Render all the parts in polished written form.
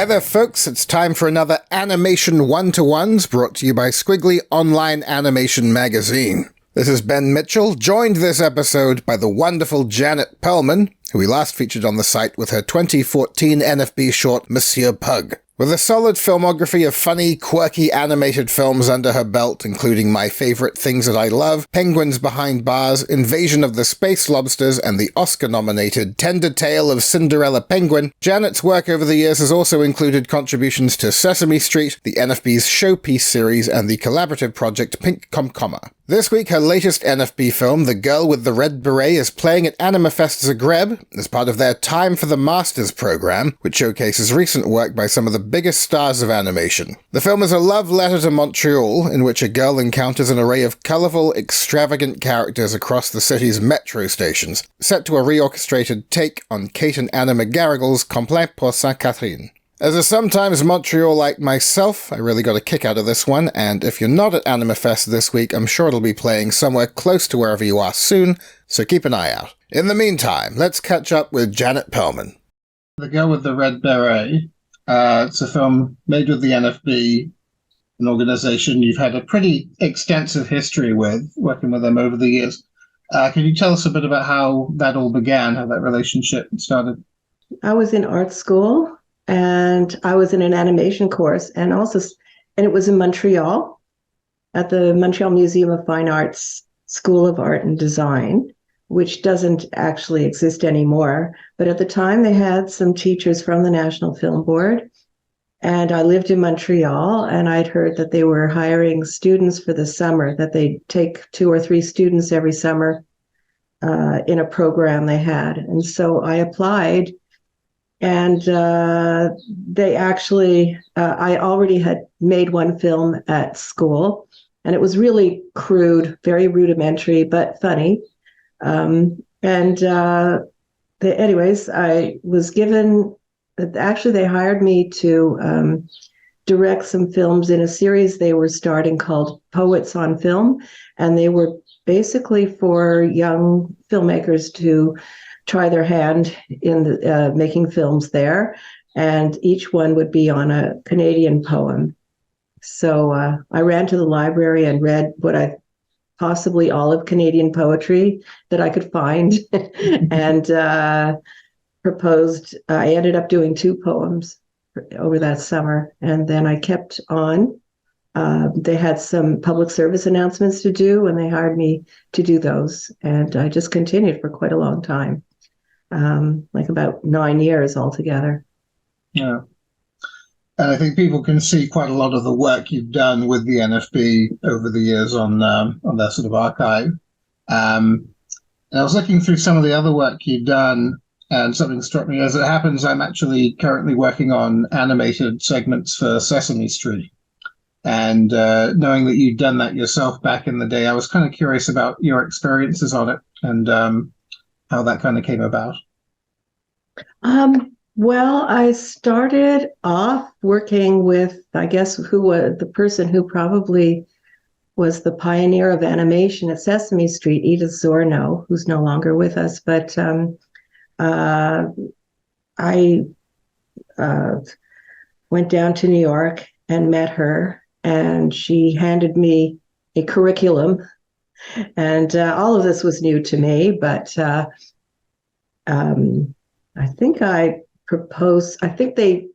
Hi there, folks. It's time for another Animation One-to-Ones brought to you by Squiggly Online Animation Magazine. This is Ben Mitchell, joined this episode by the wonderful Janet Perlman, who we last featured on the site with her 2014 NFB short Monsieur Pug. With a solid filmography of funny, quirky animated films under her belt, including My Favorite Things That I Love, Penguins Behind Bars, Invasion of the Space Lobsters, and the Oscar-nominated Tender Tale of Cinderella Penguin, Janet's work over the years has also included contributions to Sesame Street, the NFB's ShowPeace series, and the collaborative project Pink Komkommer. This week, her latest NFB film, The Girl with the Red Beret, is playing at Animafest Zagreb as part of their Time for the Masters program, which showcases recent work by some of the biggest stars of animation. The film is a love letter to Montreal, in which a girl encounters an array of colourful, extravagant characters across the city's metro stations, set to a re-orchestrated take on Kate and Anna McGarrigle's Complainte pour Ste-Catherine. As a sometimes Montrealite myself, I really got a kick out of this one, and if you're not at Animafest this week, I'm sure it'll be playing somewhere close to wherever you are soon, so keep an eye out. In the meantime, let's catch up with Janet Perlman. The Girl with the Red Beret, it's a film made with the NFB, an organization you've had a pretty extensive history with, working with them over the years. Can you tell us a bit about how that all began, how that relationship started? I was in art school. And I was in an animation course, and it was in Montreal at the Montreal Museum of Fine Arts School of Art and Design, which doesn't actually exist anymore. But at the time, they had some teachers from the National Film Board, and I lived in Montreal, and I'd heard that they were hiring students for the summer, that they'd take 2 or 3 students every summer in a program they had. And so I applied. And they actually, I already had made one film at school, and it was really crude, very rudimentary, but funny. Anyways, I was given, actually they hired me to direct some films in a series they were starting called Poets on Film, and they were basically for young filmmakers to try their hand in making films there, and each one would be on a Canadian poem. So I ran to the library and read possibly all of Canadian poetry that I could find, and proposed. I ended up doing 2 poems over that summer, and then I kept on. They had some public service announcements to do, and they hired me to do those, and I just continued for quite a long time. Like about 9 years altogether. Yeah. And I think people can see quite a lot of the work you've done with the NFB over the years on their sort of archive. And I was looking through some of the other work you've done, and something struck me. As it happens, I'm actually currently working on animated segments for Sesame Street. And knowing that you'd done that yourself back in the day, I was kind of curious about your experiences on it, and how that kind of came about. Well, I started off working with, I guess, who was the person who probably was the pioneer of animation at Sesame Street, Edith Zorno, who's no longer with us. But I went down to New York and met her, and she handed me a curriculum. And all of this was new to me, but I think I proposed, I think they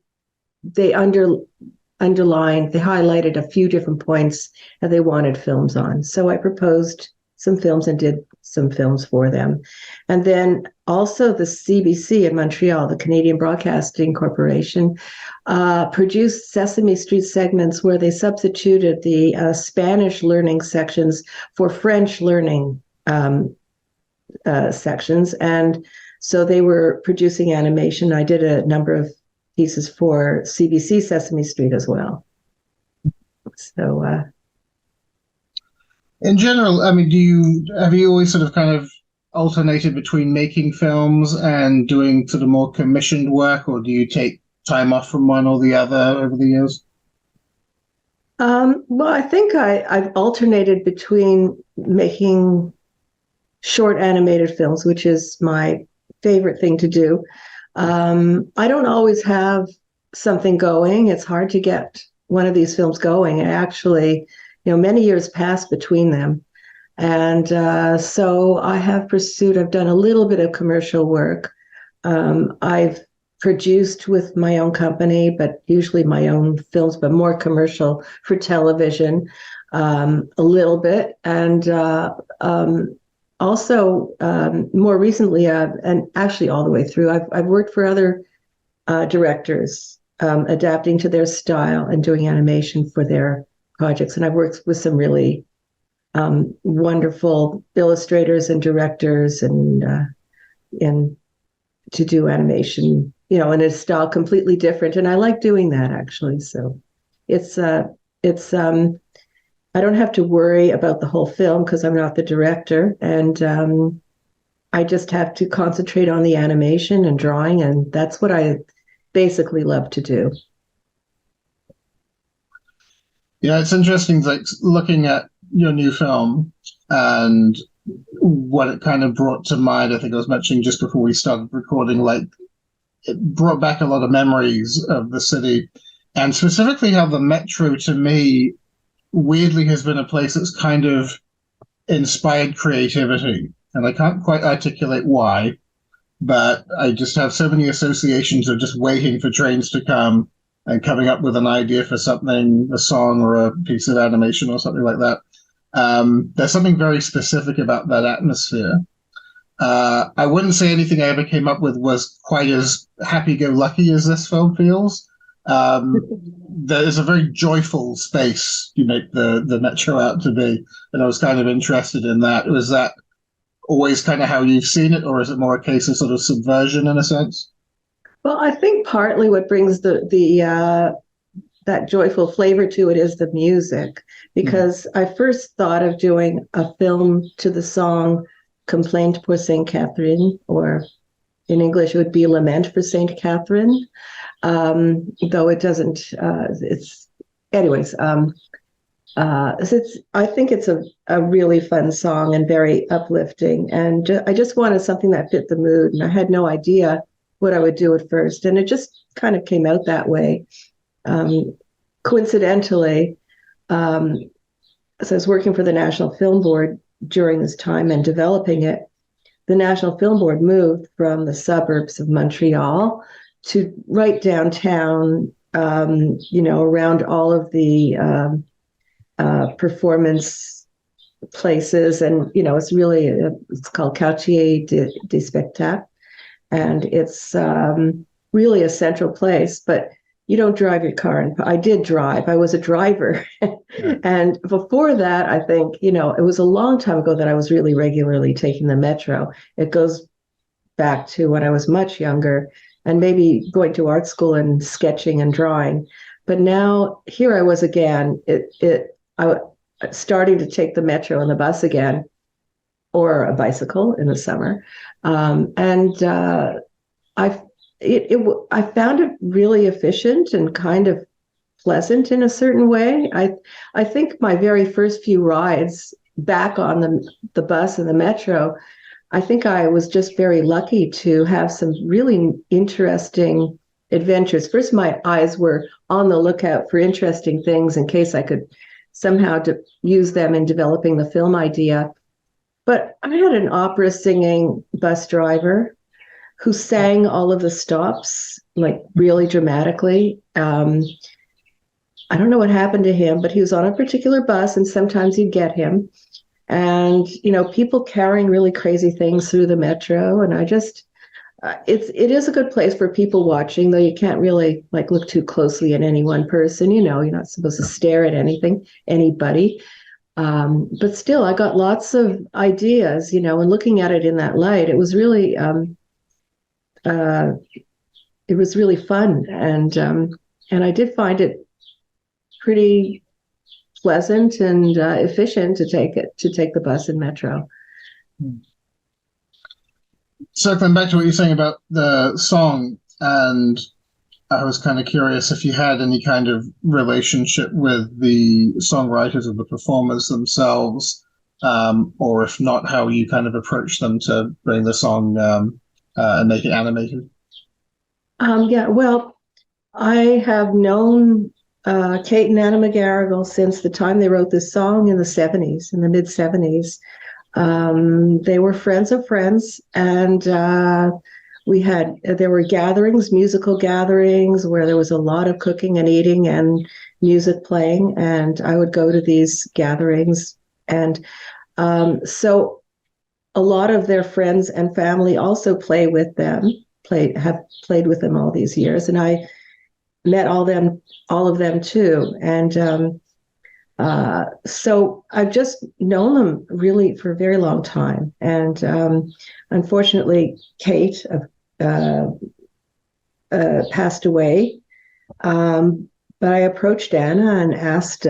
underlined, they highlighted a few different points that they wanted films on. So I proposed some films and did some films for them. And then also the CBC in Montreal, the Canadian Broadcasting Corporation, produced Sesame Street segments where they substituted the Spanish learning sections for French learning sections. And so they were producing animation. I did a number of pieces for CBC Sesame Street as well. So in general, I mean, have you always sort of kind of alternated between making films and doing sort of more commissioned work, or do you take time off from one or the other over the years? Well, I think I've alternated between making short animated films, which is my favorite thing to do. I don't always have something going. It's hard to get one of these films going. And actually, many years passed between them. And so I've done a little bit of commercial work. I've produced with my own company, but usually my own films, but more commercial for television, a little bit. And also more recently, and actually all the way through, I've worked for other directors, adapting to their style and doing animation for their projects. And I've worked with some really wonderful illustrators and directors and to do animation, in a style completely different. And I like doing that, actually. So it's I don't have to worry about the whole film because I'm not the director. And I just have to concentrate on the animation and drawing. And that's what I basically love to do. Yeah, it's interesting, like looking at your new film and what it kind of brought to mind. I think I was mentioning just before we started recording, like it brought back a lot of memories of the city, and specifically how the Metro, to me, weirdly has been a place that's kind of inspired creativity. And I can't quite articulate why, but I just have so many associations of just waiting for trains to come and coming up with an idea for something, a song or a piece of animation or something like that. There's something very specific about that atmosphere. I wouldn't say anything I ever came up with was quite as happy-go-lucky as this film feels. There is a very joyful space you make the Metro out to be, and I was kind of interested in that. Was that always kind of how you've seen it, or is it more a case of sort of subversion in a sense? Well, I think partly what brings that joyful flavor to it is the music, because I first thought of doing a film to the song Complainte pour Ste-Catherine, or in English it would be Lament for Ste-Catherine, though it doesn't, anyways. I think it's a really fun song and very uplifting, and I just wanted something that fit the mood, and I had no idea what I would do at first, and it just kind of came out that way. Coincidentally, as I was working for the National Film Board during this time and developing it, the National Film Board moved from the suburbs of Montreal to right downtown, around all of the performance places. And, it's really, it's called Quartier des Spectacles. And it's really a central place, but you don't drive your car. And I did drive. I was a driver. And before that, I think, it was a long time ago that I was really regularly taking the Metro. It goes back to when I was much younger and maybe going to art school and sketching and drawing. But now here I was again, I starting to take the Metro and the bus again, or a bicycle in the summer. I found it really efficient and kind of pleasant in a certain way. I think my very first few rides back on the bus and the Metro, I think I was just very lucky to have some really interesting adventures. First, my eyes were on the lookout for interesting things in case I could somehow use them in developing the film idea. But I had an opera singing bus driver who sang all of the stops, like really dramatically. I don't know what happened to him, but he was on a particular bus and sometimes you'd get him. And, people carrying really crazy things through the Metro. And I just, it is a good place for people watching, though you can't really look too closely at any one person. You're not supposed to stare at anybody. But still, I got lots of ideas, and looking at it in that light, it was really fun. And I did find it pretty pleasant and efficient to take the bus and Metro. Circling back to what you're saying about the song, and I was kind of curious if you had any kind of relationship with the songwriters or the performers themselves, or if not, how you kind of approach them to bring the song and make it animated. Yeah, well, I have known Kate and Anna McGarrigle since the time they wrote this song in the 70s, in the mid 70s. They were friends of friends, and there were gatherings, musical gatherings, where there was a lot of cooking and eating and music playing, and I would go to these gatherings. And so a lot of their friends and family also have played with them all these years, and I met all of them too. And so I've just known them really for a very long time. And unfortunately, Kate passed away. But I approached Anna and asked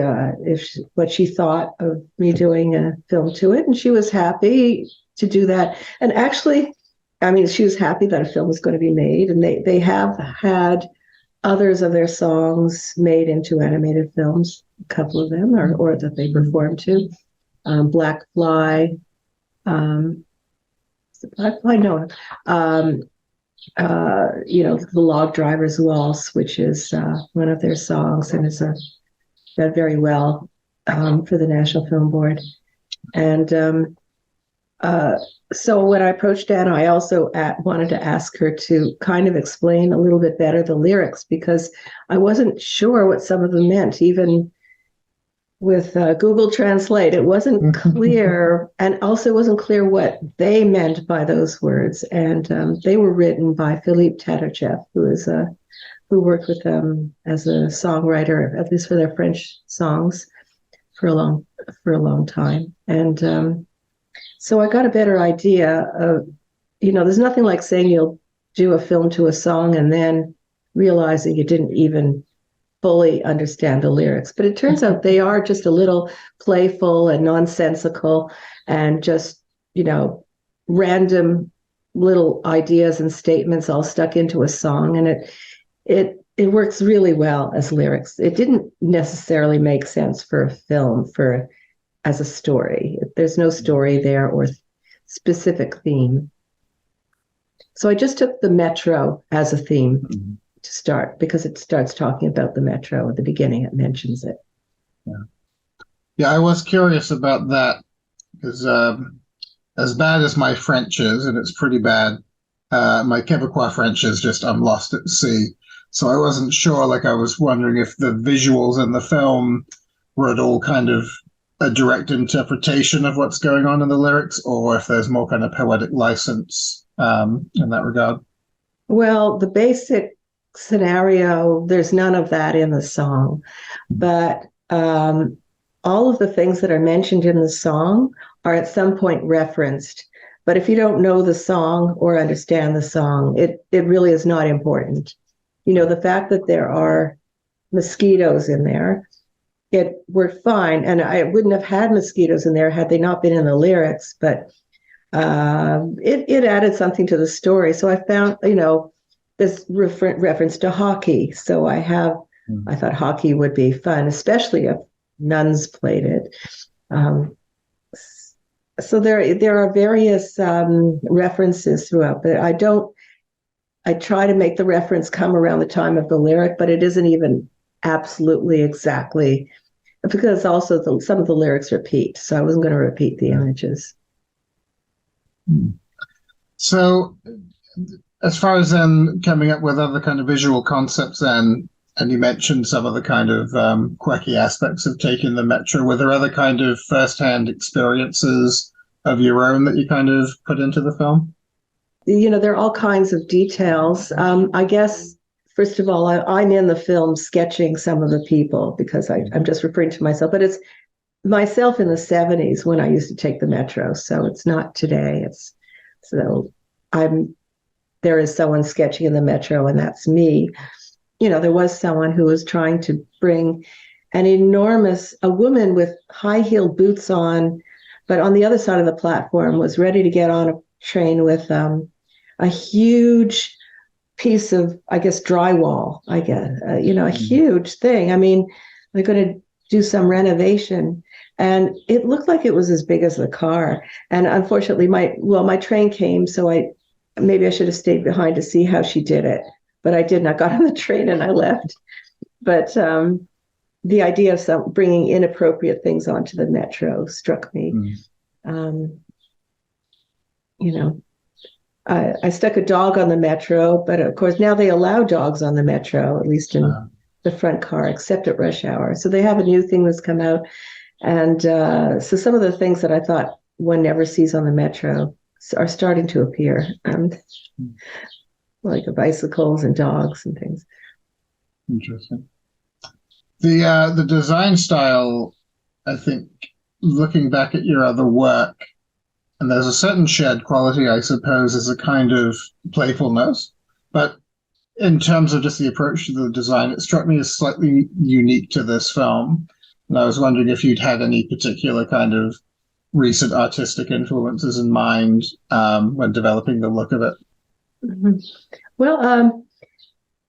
what she thought of me doing a film to it, and she was happy to do that. And actually, I mean, she was happy that a film was going to be made, and they have had others of their songs made into animated films, a couple of them, or that they performed to. Black Fly, Black Fly, no. The Log Driver's Waltz, which is one of their songs, and it's done very well for the National Film Board. And so when I approached Anna, I also wanted to ask her to kind of explain a little bit better the lyrics, because I wasn't sure what some of them meant, even with Google Translate. It wasn't clear, and also wasn't clear what they meant by those words. And they were written by Philippe Tatarchev, who worked with them as a songwriter, at least for their French songs, for a long time. And so I got a better idea of, there's nothing like saying you'll do a film to a song and then realizing you didn't even fully understand the lyrics. But it turns out they are just a little playful and nonsensical, and just, random little ideas and statements all stuck into a song. And it works really well as lyrics. It didn't necessarily make sense for a film as a story. There's no story there or specific theme. So I just took the metro as a theme to start, because it starts talking about the metro at the beginning. It mentions it. Yeah, I was curious about that, because as bad as my French is, and it's pretty bad, my Quebecois French is just, I'm lost at sea. So I wasn't sure, I was wondering if the visuals in the film were at all kind of a direct interpretation of what's going on in the lyrics, or if there's more kind of poetic license in that regard. Well, the basic scenario, there's none of that in the song, but all of the things that are mentioned in the song are at some point referenced. But if you don't know the song or understand the song, it really is not important. The fact that there are mosquitoes in there, it worked fine. And I wouldn't have had mosquitoes in there had they not been in the lyrics, but it added something to the story. So I found, this reference to hockey. So I thought hockey would be fun, especially if nuns played it. So there are various references throughout, but I try to make the reference come around the time of the lyric, but it isn't even absolutely exactly, because also some of the lyrics repeat. So I wasn't going to repeat the images. So as far as then coming up with other kind of visual concepts then, and you mentioned some of the kind of quirky aspects of taking the metro, were there other kind of first-hand experiences of your own that you kind of put into the film? There are all kinds of details. I guess, first of all, I'm in the film sketching some of the people, because I'm just referring to myself, but it's myself in the 70s when I used to take the metro. So it's not today. There is someone sketching in the metro, and that's me. There was someone who was trying to bring a woman with high-heeled boots on, but on the other side of the platform was ready to get on a train with a huge piece of, I guess, drywall, a huge thing. I mean, they're going to do some renovation, and it looked like it was as big as the car. And unfortunately, my train came, so maybe I should have stayed behind to see how she did it. but I didn't. I got on the train and I left. But the idea of bringing inappropriate things onto the metro struck me. You know, I stuck a dog on the metro, but of course now they allow dogs on the metro, at least in the front car, except at rush hour. So they have a new thing that's come out. And so some of the things that I thought one never sees on the metro are starting to appear, like bicycles and dogs and things. Interesting. The design style, I think, looking back at your other work, and there's a certain shared quality, I suppose, as a kind of playfulness. But in terms of just the approach to the design, it struck me as slightly unique to this film. And I was wondering if you'd had any particular kind of recent artistic influences in mind when developing the look of it. Mm-hmm. Well,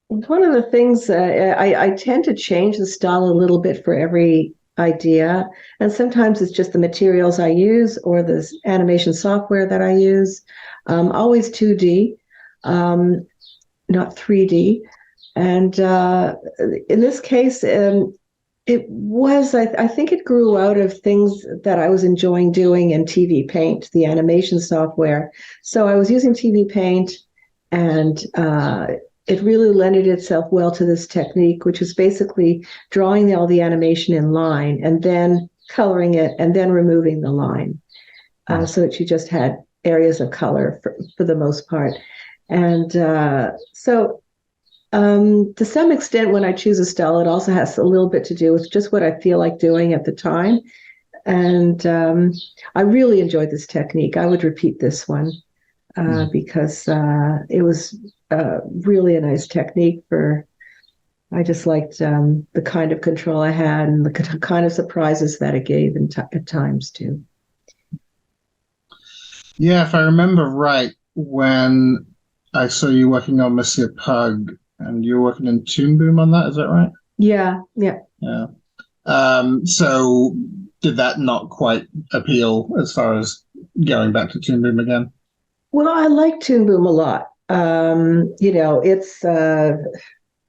one of the things, I tend to change the style a little bit for every idea. And sometimes it's just the materials I use or the animation software that I use. Always 2D, not 3D. And in this case, it was, I think it grew out of things that I was enjoying doing in TV Paint, the animation software. So I was using TV Paint, and it really lended itself well to this technique, which is basically drawing all the animation in line and then coloring it and then removing the line, so that you just had areas of color for the most part. And so to some extent, when I choose a style, it also has a little bit to do with just what I feel like doing at the time. And I really enjoyed this technique. I would repeat this one because it was really a nice technique I just liked the kind of control I had and the kind of surprises that it gave at times too. Yeah, if I remember right, when I saw you working on Monsieur Pug, and you're working in Toon Boom on that, is that right? Yeah. So did that not quite appeal as far as going back to Toon Boom again? Well, I like Toon Boom a lot. It's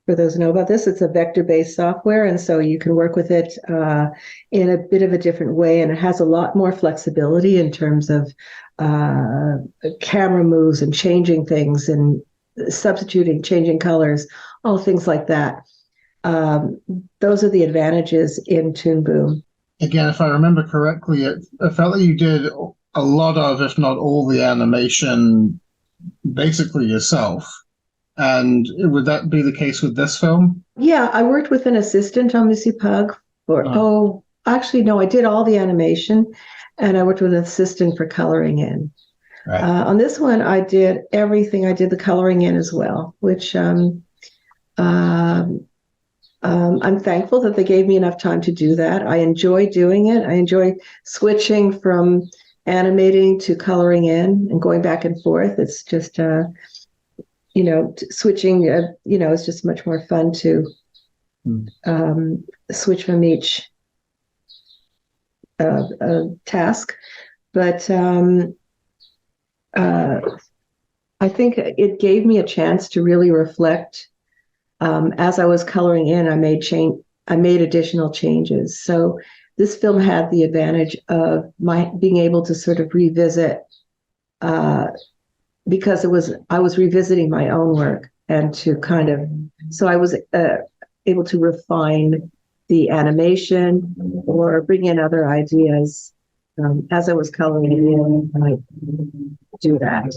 for those who know about this, it's a vector-based software, and so you can work with it in a bit of a different way, and it has a lot more flexibility in terms of camera moves and changing things and substituting, changing colors, all things like that. Those are the advantages in Toon Boom. Again, if I remember correctly, it felt like you did a lot of, if not all, the animation basically yourself. And would that be the case with this film? Yeah, I worked with an assistant on Missy Pug actually, no, I did all the animation, and I worked with an assistant for coloring in. Right. On this one, I did everything. I did the coloring in as well, which I'm thankful that they gave me enough time to do that. I enjoy doing it. I enjoy switching from animating to coloring in and going back and forth. It's just, switching, it's just much more fun to switch from each task. But I think it gave me a chance to really reflect. As I was coloring in, I made additional changes. So this film had the advantage of my being able to sort of revisit, because I was revisiting my own work, and so I was able to refine the animation or bring in other ideas as I was coloring in. I might do that.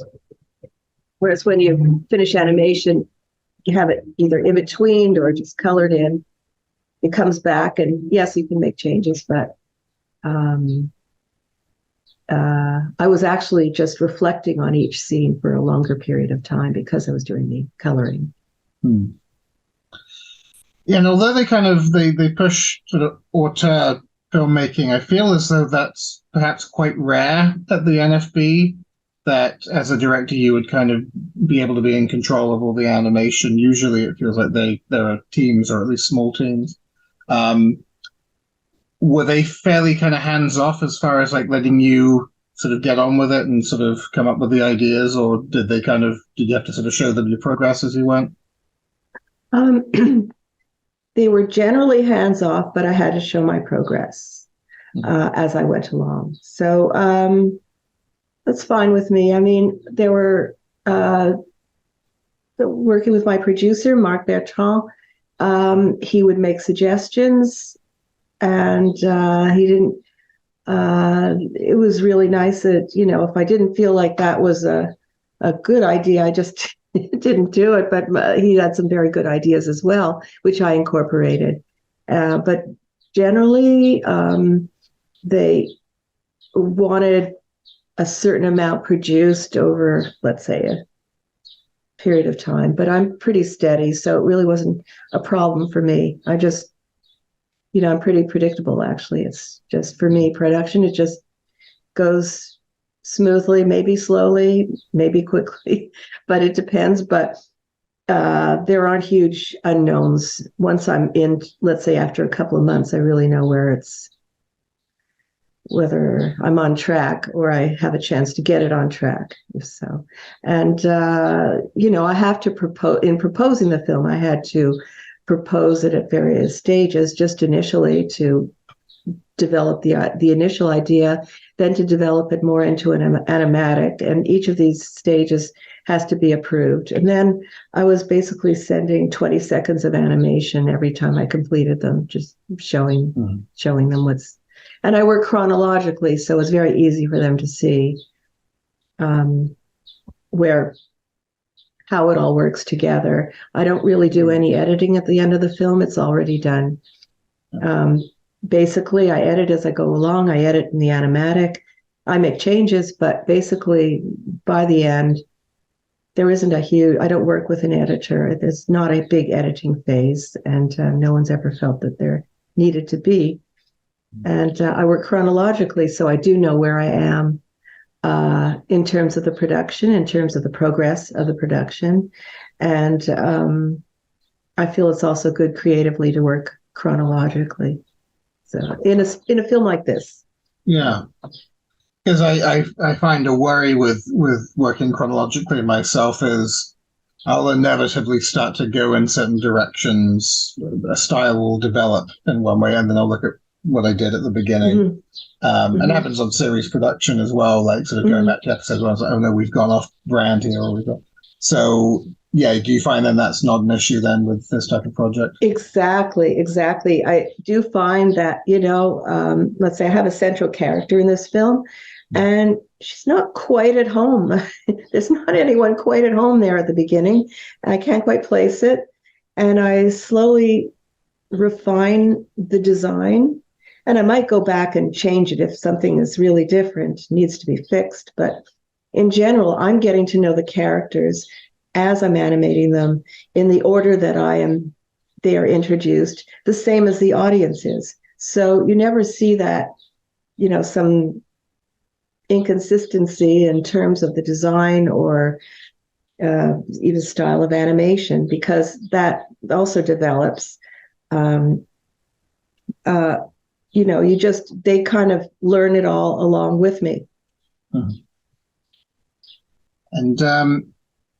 Whereas when you finish animation, you have it either in between or just colored in. It comes back, and yes, you can make changes, but I was actually just reflecting on each scene for a longer period of time because I was doing the coloring. Yeah, and although they push sort of auteur filmmaking, I feel as though that's perhaps quite rare at the NFB, that as a director you would kind of be able to be in control of all the animation. Usually it feels like there are teams, or at least small teams. Were they fairly kind of hands-off as far as like letting you sort of get on with it and sort of come up with the ideas, or did you have to sort of show them your progress as you went? Um, they were generally hands-off, but I had to show my progress as I went along. So that's fine with me. I mean, there were working with my producer, Marc Bertrand. He would make suggestions, and he didn't. It was really nice that, you know, if I didn't feel like that was a good idea, I just didn't do it. But he had some very good ideas as well, which I incorporated. But generally, they wanted a certain amount produced over, let's say, a period of time. But I'm pretty steady, so it really wasn't a problem for me. I just, you know, I'm pretty predictable, actually. It's just, for me, production, it just goes smoothly, maybe slowly, maybe quickly, but it depends. But there aren't huge unknowns. Once I'm in, let's say after a couple of months, I really know whether I'm on track or I have a chance to get it on track. If so. And, you know, I have to in proposing the film, I had to propose it at various stages, just initially to develop the initial idea, then to develop it more into an animatic. And each of these stages has to be approved. And then I was basically sending 20 seconds of animation every time I completed them, just showing them what's, and I work chronologically, so it's very easy for them to see how it all works together. I don't really do any editing at the end of the film. It's already done. Basically, I edit as I go along. I edit in the animatic. I make changes, but basically, by the end, there isn't I don't work with an editor. There's not a big editing phase, and no one's ever felt that there needed to be. And I work chronologically, so I do know where I am in terms of the production, in terms of the progress of the production. And I feel it's also good creatively to work chronologically. So in a film like this. Yeah. Because I find a worry with working chronologically myself is I'll inevitably start to go in certain directions. A style will develop in one way, and then I'll look at what I did at the beginning. And it happens on series production as well, like sort of going back to episodes where I was like, oh no, we've gone off brand here. So yeah, do you find then that's not an issue then with this type of project? Exactly. I do find that, you know, let's say I have a central character in this film, and she's not quite at home. There's not anyone quite at home there at the beginning. I can't quite place it. And I slowly refine the design. And I might go back and change it if something is really different, needs to be fixed. But in general, I'm getting to know the characters as I'm animating them in the order that they are introduced, the same as the audience is. So you never see that, you know, some inconsistency in terms of the design or even style of animation, because that also develops. You know, they kind of learn it all along with me. And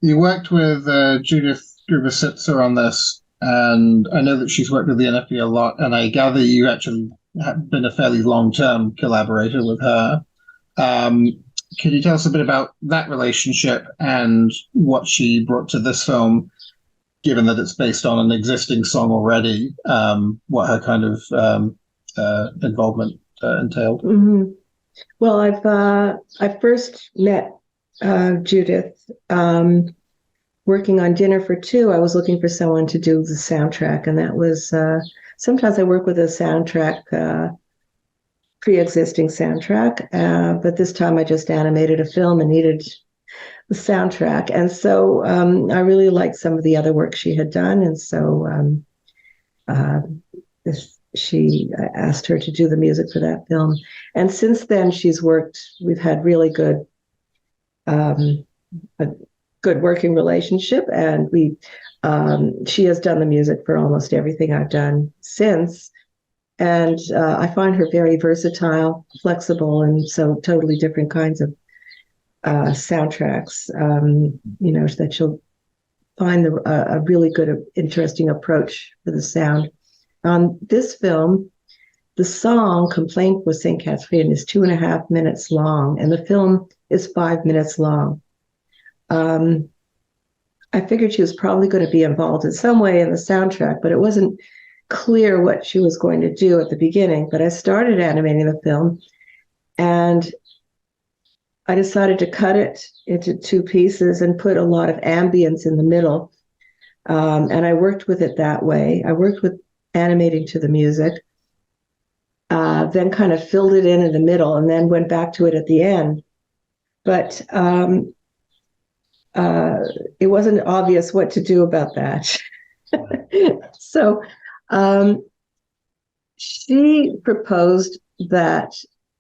you worked with Judith Gruber-Sitzer on this, and I know that she's worked with the NFB a lot, and I gather you actually have been a fairly long-term collaborator with her. Could you tell us a bit about that relationship and what she brought to this film, given that it's based on an existing song already, what her kind of involvement entailed? Well, I first met Judith working on Dinner for Two. I was looking for someone to do the soundtrack, and that was sometimes I work with a soundtrack, pre-existing soundtrack, but this time I just animated a film and needed the soundtrack, and so I really liked some of the other work she had done, and so she asked her to do the music for that film. And since then, we've had really good, a good working relationship. And she has done the music for almost everything I've done since. And I find her very versatile, flexible, and so totally different kinds of soundtracks, you know, that she'll find a really good, interesting approach for the sound. On this film, the song Complainte with Ste-Catherine is 2.5 minutes long, and the film is 5 minutes long. I figured she was probably going to be involved in some way in the soundtrack, but it wasn't clear what she was going to do at the beginning. But I started animating the film, and I decided to cut it into 2 pieces and put a lot of ambience in the middle. And I worked with it that way. I worked with animating to the music, then kind of filled it in the middle, and then went back to it at the end. But it wasn't obvious what to do about that. So she proposed that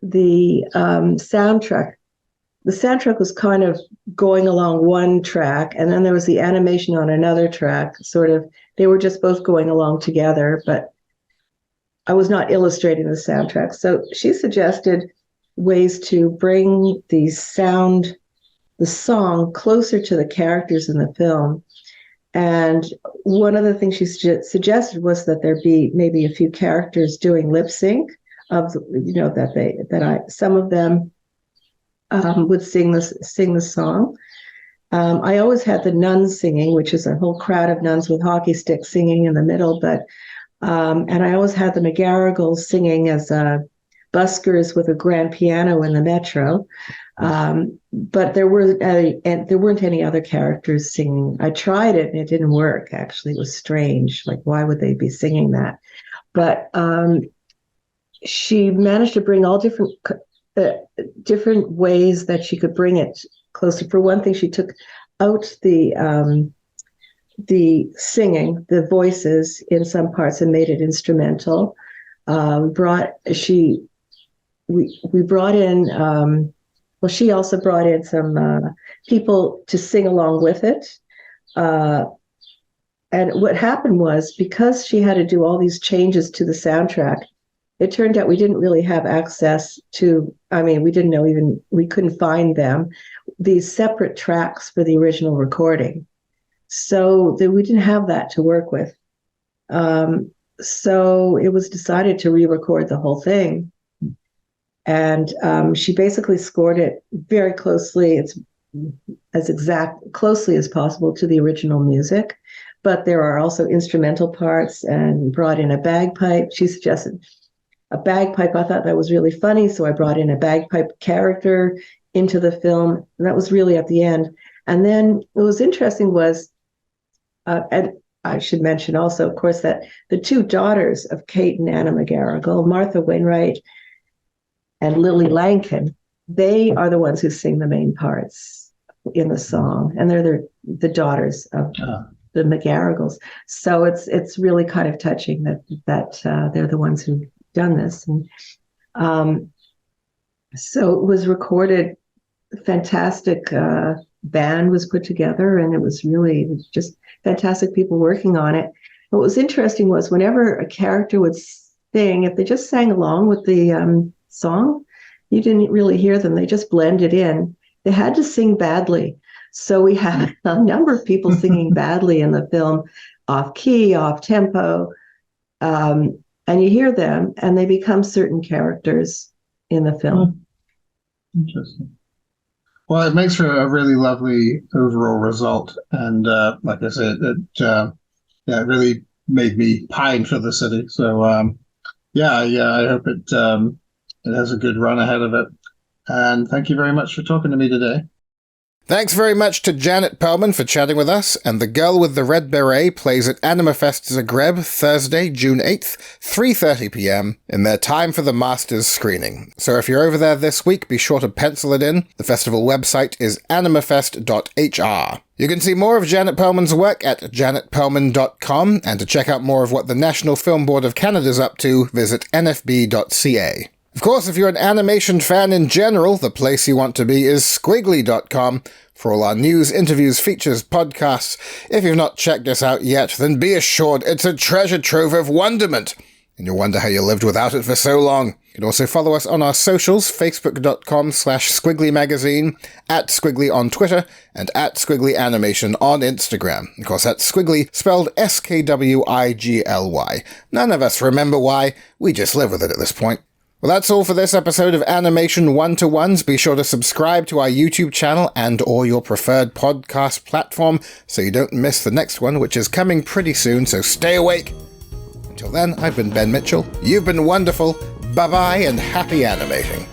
the soundtrack was kind of going along one track, and then there was the animation on another track. Sort of, they were just both going along together, but I was not illustrating the soundtrack. So she suggested ways to bring the song closer to the characters in the film. And one of the things she suggested was that there be maybe a few characters doing lip sync of, some of them would sing the song. I always had the nuns singing, which is a whole crowd of nuns with hockey sticks singing in the middle, and I always had the McGarrigles singing as buskers with a grand piano in the metro. But there weren't any other characters singing. I tried it and it didn't work. Actually, it was strange. Like, why would they be singing that? But she managed to bring all different ways that she could bring it closer. For one thing, she took out the singing, the voices in some parts, and made it instrumental. We brought in. Well, she also brought in some people to sing along with it. And what happened was, because she had to do all these changes to the soundtrack, it turned out we didn't really have access to, we couldn't find them, these separate tracks for the original recording. So we didn't have that to work with. So it was decided to re-record the whole thing. And she basically scored it very closely. It's closely as possible to the original music, but there are also instrumental parts, and brought in a bagpipe. She suggested a bagpipe. I thought that was really funny, so I brought in a bagpipe character into the film, and that was really at the end. And then what was interesting was, and I should mention also, of course, that the 2 daughters of Kate and Anna McGarrigle, Martha Wainwright and Lily Lankin, they are the ones who sing the main parts in the song, and they're the daughters of the McGarrigles. So it's really kind of touching that they're the ones who've done this. And so it was recorded. Fantastic band was put together, and it was really just fantastic people working on it. What was interesting was, whenever a character would sing, if they just sang along with the song, you didn't really hear them. They just blended in. They had to sing badly. So we have a number of people singing badly in the film, off key, off tempo. And you hear them, and they become certain characters in the film. Interesting. Well, it makes for a really lovely overall result. And like I said, it really made me pine for the city. So, I hope it has a good run ahead of it. And thank you very much for talking to me today. Thanks very much to Janet Perlman for chatting with us, and The Girl with the Red Beret plays at Animafest Zagreb Thursday, June 8th, 3:30 p.m. in their Time for the Masters screening. So if you're over there this week, be sure to pencil it in. The festival website is animafest.hr. You can see more of Janet Perlman's work at janetperlman.com, and to check out more of what the National Film Board of Canada's up to, visit nfb.ca. Of course, if you're an animation fan in general, the place you want to be is squiggly.com for all our news, interviews, features, podcasts. If you've not checked us out yet, then be assured it's a treasure trove of wonderment. and you'll wonder how you lived without it for so long. You can also follow us on our socials, facebook.com/squigglymagazine, @squiggly on Twitter, and @squigglyAnimation on Instagram. Of course, that's squiggly spelled SKWIGLY. None of us remember why, we just live with it at this point. Well, that's all for this episode of Animation One-to-Ones. Be sure to subscribe to our YouTube channel and or your preferred podcast platform so you don't miss the next one, which is coming pretty soon, so stay awake. Until then, I've been Ben Mitchell. You've been wonderful. Bye-bye and happy animating.